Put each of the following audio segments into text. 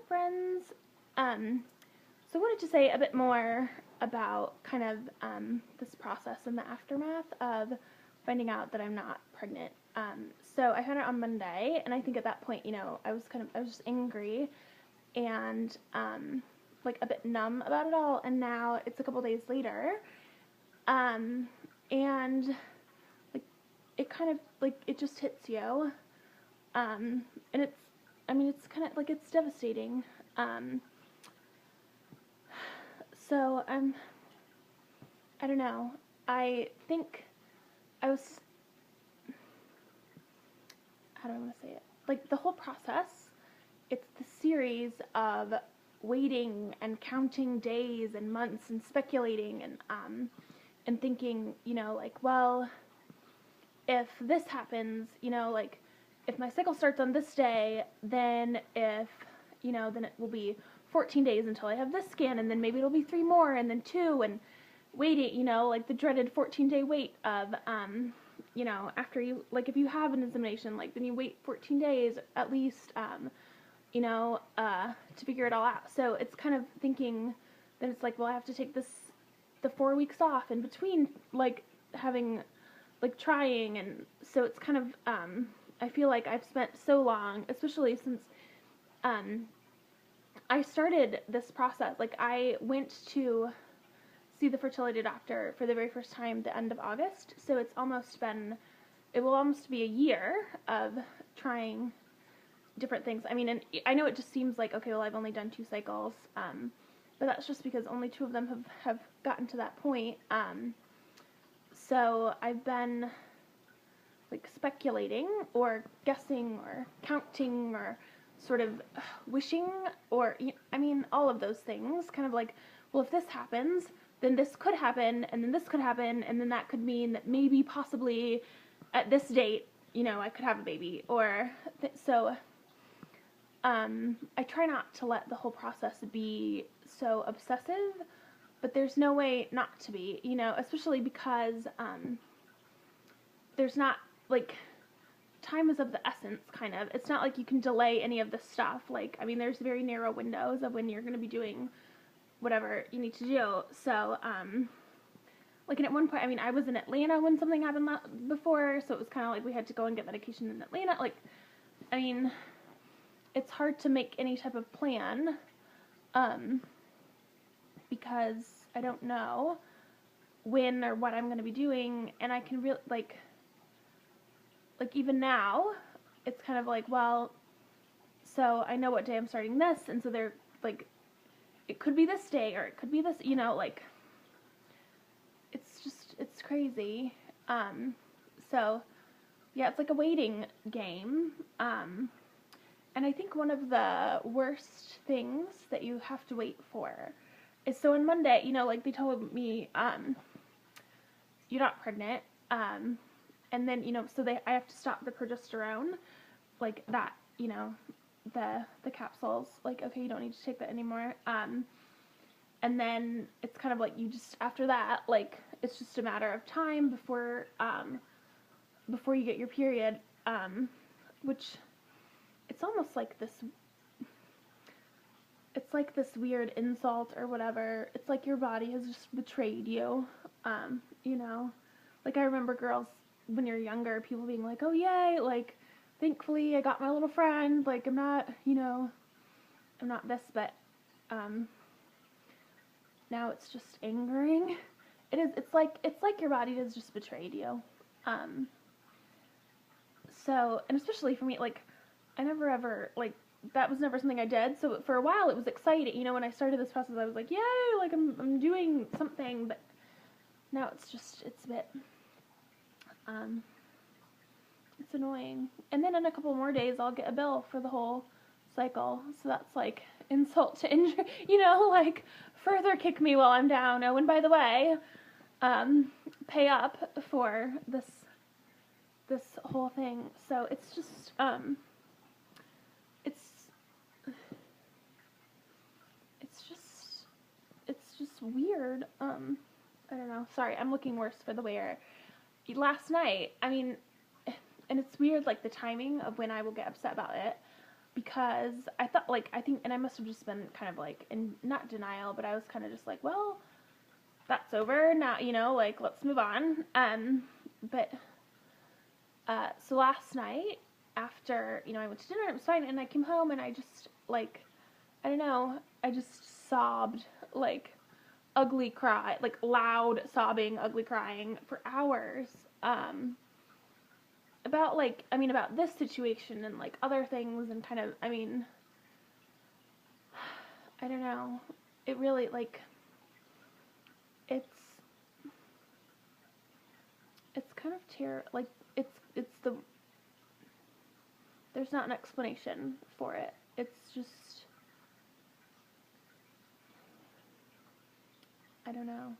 friends. So I wanted to say a bit more about kind of this process and the aftermath of finding out that I'm not pregnant. So I found out on Monday, and I think at that point, I was just angry and like a bit numb about it all. And now it's a couple days later, and like it kind of like it just hits you, and it's kind of like it's devastating. So I don't know. I think I was, how do I want to say it? Like the whole process, it's the series of waiting and counting days and months and speculating and thinking, like, well, if this happens, like if my cycle starts on this day, then then it will be 14 days until I have this scan, and then maybe it'll be 3 more, and then 2, and waiting, like the dreaded 14-day wait of, after you, like if you have an insemination, like then you wait 14 days at least, to figure it all out. So it's kind of thinking that it's like, well, I have to take the 4 weeks off in between, like having, like trying, and so it's kind of, I feel like I've spent so long, especially since, I started this process, like I went to see the fertility doctor for the very first time the end of August, so it will almost be a year of trying different things. I mean, and I know it just seems like, okay, well, I've only done 2 cycles, but that's just because only 2 of them have gotten to that point. So I've been like speculating or guessing or counting or sort of wishing, or all of those things, kind of like, well, if this happens, then this could happen, and then this could happen, and then that could mean that maybe possibly at this date, I could have a baby, or so I try not to let the whole process be so obsessive, but there's no way not to be, especially because there's not, like, time is of the essence, kind of. It's not like you can delay any of this stuff. Like, there's very narrow windows of when you're going to be doing whatever you need to do. So, like, and at one point, I was in Atlanta when something happened before, so it was kind of like we had to go and get medication in Atlanta. Like, it's hard to make any type of plan, because I don't know when or what I'm going to be doing, and I can really, like even now, it's kind of like, well, so I know what day I'm starting this, and so they're, like, it could be this day, or it could be this, like, it's crazy. So, yeah, it's like a waiting game, and I think one of the worst things that you have to wait for is, so on Monday, like, they told me, you're not pregnant, and then, so I have to stop the progesterone, like that, the capsules, like, okay, you don't need to take that anymore, and then it's kind of like, you just, after that, like, it's just a matter of time before you get your period, which, it's almost like this, it's like this weird insult or whatever. It's like your body has just betrayed you, like, I remember girls, when you're younger, people being like, oh, yay, like, thankfully I got my little friend, like, I'm not this, but, now it's just angering. It's like your body has just betrayed you, so, and especially for me, like, I never ever, like, that was never something I did, so for a while it was exciting, when I started this process, I was like, yay, like, I'm doing something, but now it's a bit, it's annoying. And then in a couple more days, I'll get a bill for the whole cycle. So that's like insult to injury, like further kick me while I'm down. Oh, and by the way, pay up for this whole thing. So it's just, it's just weird. I don't know. Sorry, I'm looking worse for the wear. Last night, and it's weird, like, the timing of when I will get upset about it, because I thought, like, I think, and I must have just been kind of like in not denial, but I was kind of just like, well, that's over now, you know, like, let's move on. But so last night after, you know, I went to dinner, it was fine, and I came home and I just, like, I don't know, I just sobbed, like, ugly cry, like loud sobbing, ugly crying for hours. About, like, I mean, about this situation and, like, other things, and kind of, I mean, I don't know, it really, like, it's kind of like, it's there's not an explanation for it. It's just, I don't know,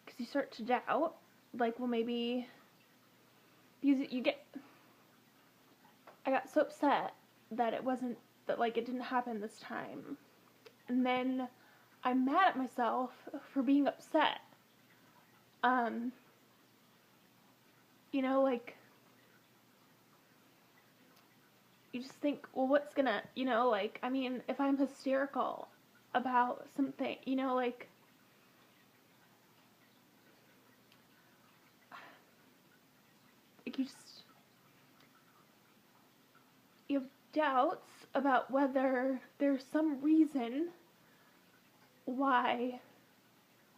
because you start to doubt, like, well, maybe, because I got so upset that like, it didn't happen this time. And then I'm mad at myself for being upset. You know, like, you just think, well, what's gonna, you know, like, I mean, if I'm hysterical about something, you know, like, you have doubts about whether there's some reason why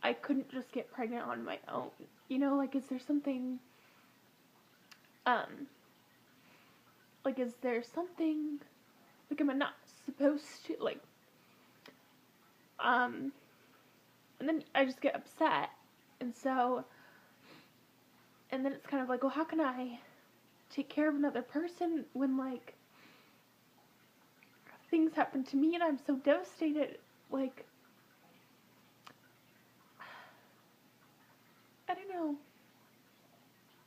I couldn't just get pregnant on my own. You know, like, is there something, like, is there something, like, am I not supposed to, like, and then I just get upset, and then it's kind of like, well, how can I take care of another person when, like, things happen to me and I'm so devastated, like, I don't know,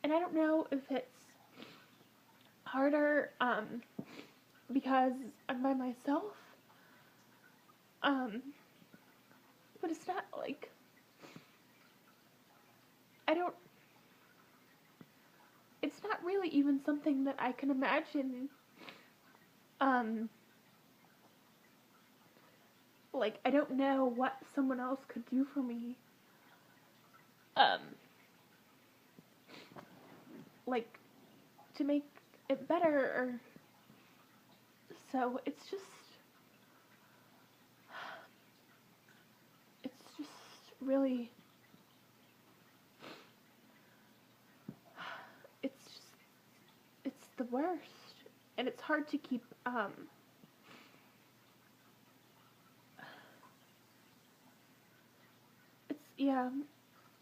and I don't know if it's harder, because I'm by myself, but it's not, like, it's not really even something that I can imagine, like, I don't know what someone else could do for me, like, to make it better, or, so it's just really, it's the worst, and it's hard to keep,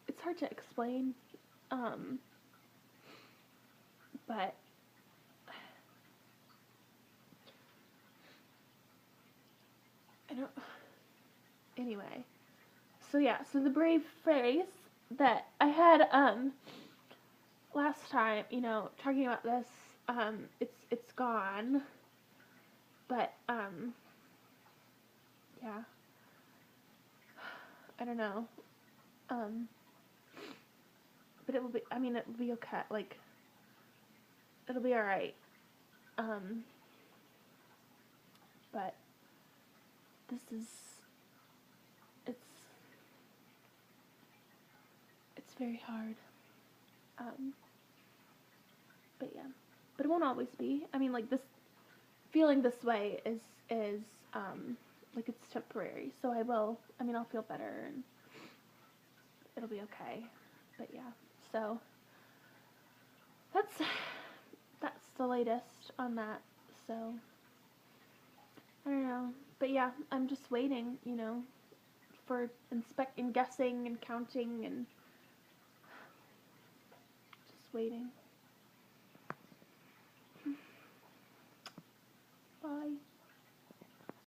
it's hard to explain, but I don't, anyway, so the brave phrase that I had, last time, you know, talking about this, it's gone, but, yeah, I don't know, but it'll be okay, like, it'll be alright, but this is, it's very hard, but yeah, but it won't always be, I mean, like, this, feeling this way is, like, it's temporary, so I'll feel better, and it'll be okay, but yeah, so, that's the latest on that, so, I don't know, but yeah, I'm just waiting, you know, for guessing and counting, and just waiting.